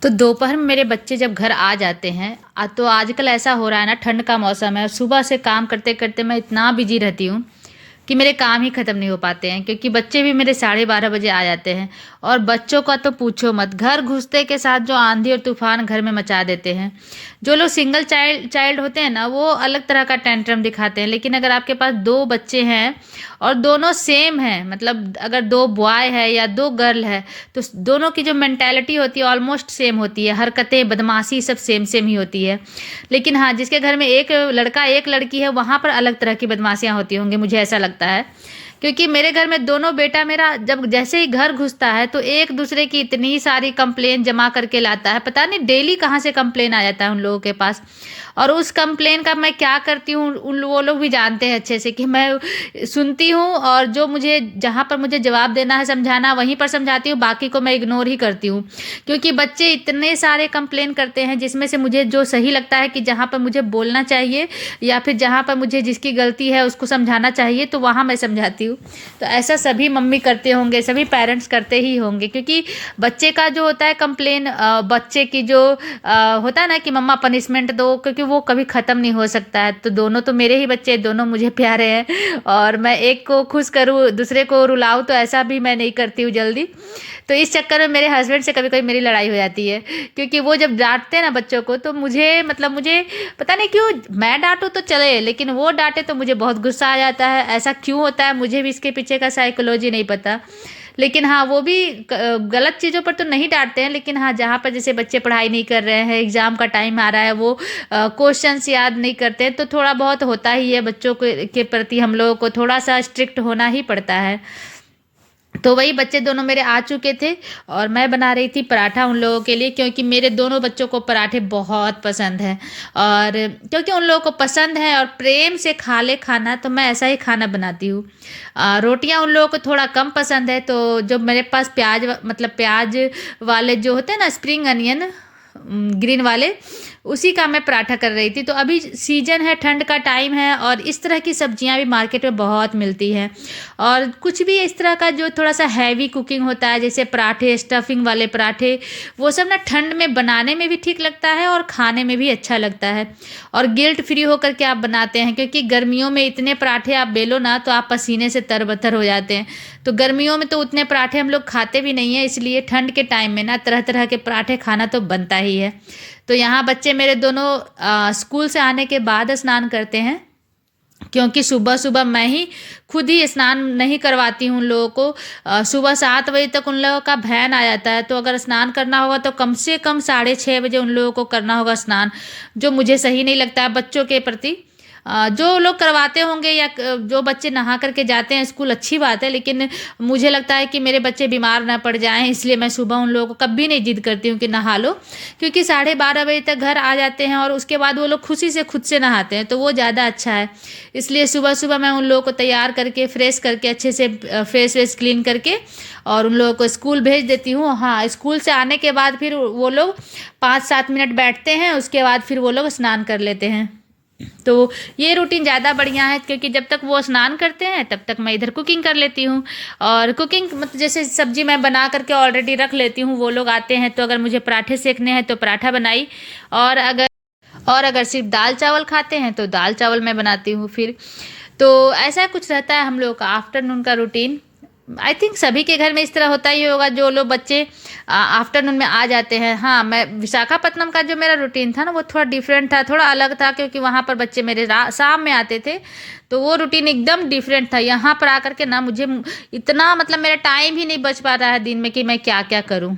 तो दोपहर में मेरे बच्चे जब घर आ जाते हैं तो आजकल ऐसा हो रहा है ना, ठंड का मौसम है और सुबह से काम करते करते मैं इतना बिजी रहती हूँ कि मेरे काम ही ख़त्म नहीं हो पाते हैं, क्योंकि बच्चे भी मेरे 12:30 बजे आ जाते हैं। और बच्चों का तो पूछो मत, घर घुसते के साथ जो आंधी और तूफान घर में मचा देते हैं। जो लोग सिंगल चाइल्ड चाइल्ड होते हैं ना, वो अलग तरह का टेंट्रम दिखाते हैं, लेकिन अगर आपके पास दो बच्चे हैं और दोनों सेम हैं, मतलब अगर दो बॉय है या दो गर्ल है, तो दोनों की जो मेंटेलिटी होती है ऑलमोस्ट सेम होती है, हरकतें बदमाशी सब सेम सेम ही होती है। लेकिन हाँ, जिसके घर में एक लड़का एक लड़की है, वहाँ पर अलग तरह की बदमाशियाँ होती होंगी, मुझे ऐसा लगता है। क्योंकि मेरे घर में दोनों बेटा मेरा जब जैसे ही घर घुसता है तो एक दूसरे की इतनी सारी कंप्लेन जमा करके लाता है, पता नहीं डेली कहाँ से कंप्लेन आ जाता है उन लोगों के पास। और उस कंप्लेन का मैं क्या करती हूँ, उन वो लोग भी जानते हैं अच्छे से कि मैं सुनती हूँ, और जो मुझे जहाँ पर मुझे जवाब देना है समझाना वहीं पर समझाती हूँ, बाकी को मैं इग्नोर ही करती हूँ। क्योंकि बच्चे इतने सारे कंप्लेन करते हैं, जिसमें से मुझे जो सही लगता है कि जहाँ पर मुझे बोलना चाहिए या फिर जहाँ पर मुझे जिसकी गलती है उसको समझाना चाहिए, तो वहाँ मैं समझाती हूँ। तो ऐसा सभी मम्मी करते होंगे, सभी पेरेंट्स करते ही होंगे, क्योंकि बच्चे का जो होता है कंप्लेन, बच्चे की जो होता है ना कि मम्मा पनिशमेंट दो, क्योंकि वो कभी ख़त्म नहीं हो सकता है। तो दोनों तो मेरे ही बच्चे, दोनों मुझे प्यारे हैं, और मैं एक को खुश करूँ दूसरे को रुलाऊँ, तो ऐसा भी मैं नहीं करती हूँ जल्दी। तो इस चक्कर में मेरे हस्बैंड से कभी कभी मेरी लड़ाई हो जाती है, क्योंकि वो जब डांटते हैं ना बच्चों को, तो मुझे मतलब मुझे पता नहीं क्यों, मैं डांटूँ तो चले, लेकिन वो डांटे तो मुझे बहुत गुस्सा आ जाता है। ऐसा क्यों होता है मुझे भी इसके पीछे का साइकोलॉजी नहीं पता। लेकिन हाँ, वो भी गलत चीज़ों पर तो नहीं डांटते हैं, लेकिन हाँ, जहाँ पर जैसे बच्चे पढ़ाई नहीं कर रहे हैं, एग्ज़ाम का टाइम आ रहा है, वो क्वेश्चंस याद नहीं करते हैं, तो थोड़ा बहुत होता ही है, बच्चों के प्रति हम लोगों को थोड़ा सा स्ट्रिक्ट होना ही पड़ता है। तो वही बच्चे दोनों मेरे आ चुके थे और मैं बना रही थी पराठा उन लोगों के लिए, क्योंकि मेरे दोनों बच्चों को पराठे बहुत पसंद हैं। और क्योंकि उन लोगों को पसंद है और प्रेम से खा ले खाना, तो मैं ऐसा ही खाना बनाती हूँ। रोटियां उन लोगों को थोड़ा कम पसंद है, तो जो मेरे पास प्याज मतलब प्याज वाले जो होते हैं ना, स्प्रिंग अनियन ग्रीन वाले, उसी का मैं पराठा कर रही थी। तो अभी सीजन है, ठंड का टाइम है, और इस तरह की सब्जियां भी मार्केट में बहुत मिलती हैं। और कुछ भी इस तरह का जो थोड़ा सा हैवी कुकिंग होता है, जैसे पराठे, स्टफिंग वाले पराठे, वो सब ना ठंड में बनाने में भी ठीक लगता है और खाने में भी अच्छा लगता है। और गिल्ट फ्री होकर के आप बनाते हैं, क्योंकि गर्मियों में इतने पराठे आप बेलो ना तो आप पसीने से तरबतर हो जाते हैं। तो गर्मियों में तो उतने पराठे हम लोग खाते भी नहीं हैं, इसलिए ठंड के टाइम में ना तरह तरह के पराठे खाना तो बनता ही है। तो यहाँ बच्चे मेरे दोनों स्कूल से आने के बाद स्नान करते हैं, क्योंकि सुबह सुबह मैं ही खुद ही स्नान नहीं करवाती हूँ उन लोगों को। सुबह 7 बजे तक उन लोगों का वैन आ जाता है, तो अगर स्नान करना होगा तो कम से कम 6:30 बजे उन लोगों को करना होगा स्नान, जो मुझे सही नहीं लगता है बच्चों के प्रति। जो लोग करवाते होंगे या जो बच्चे नहा करके जाते हैं स्कूल, अच्छी बात है, लेकिन मुझे लगता है कि मेरे बच्चे बीमार ना पड़ जाएं, इसलिए मैं सुबह उन लोगों को कभी नहीं जिद करती हूँ कि नहा लो। क्योंकि 12:30 बजे तक घर आ जाते हैं और उसके बाद वो लोग खुशी से खुद से नहाते हैं, तो वो ज़्यादा अच्छा है। इसलिए सुबह सुबह मैं उन लोगों को तैयार करके फ्रेश करके अच्छे से फेस वेस क्लीन करके और उन लोगों को स्कूल भेज देती हूँ। हाँ, स्कूल से आने के बाद फिर वो लोग 5-7 मिनट बैठते हैं, उसके बाद फिर वो लोग स्नान कर लेते हैं। तो ये रूटीन ज़्यादा बढ़िया है, क्योंकि जब तक वो स्नान करते हैं तब तक मैं इधर कुकिंग कर लेती हूँ। और कुकिंग मतलब जैसे सब्जी मैं बना करके ऑलरेडी रख लेती हूँ, वो लोग आते हैं तो अगर मुझे पराठे सेकने हैं तो पराठा बनाई, और अगर सिर्फ दाल चावल खाते हैं तो दाल चावल मैं बनाती हूँ फिर। तो ऐसा कुछ रहता है हम लोग का आफ्टरनून का रूटीन। आई थिंक सभी के घर में इस तरह होता ही होगा, जो लोग बच्चे आफ्टरनून में आ जाते हैं। हाँ, मैं विशाखापत्तनम का जो मेरा रूटीन था ना, वो थोड़ा डिफरेंट था, थोड़ा अलग था, क्योंकि वहाँ पर बच्चे मेरे शाम में आते थे, तो वो रूटीन एकदम डिफरेंट था। यहाँ पर आकर के ना मुझे इतना मतलब मेरा टाइम ही नहीं बच पा रहा है दिन में कि मैं क्या क्या करूँ।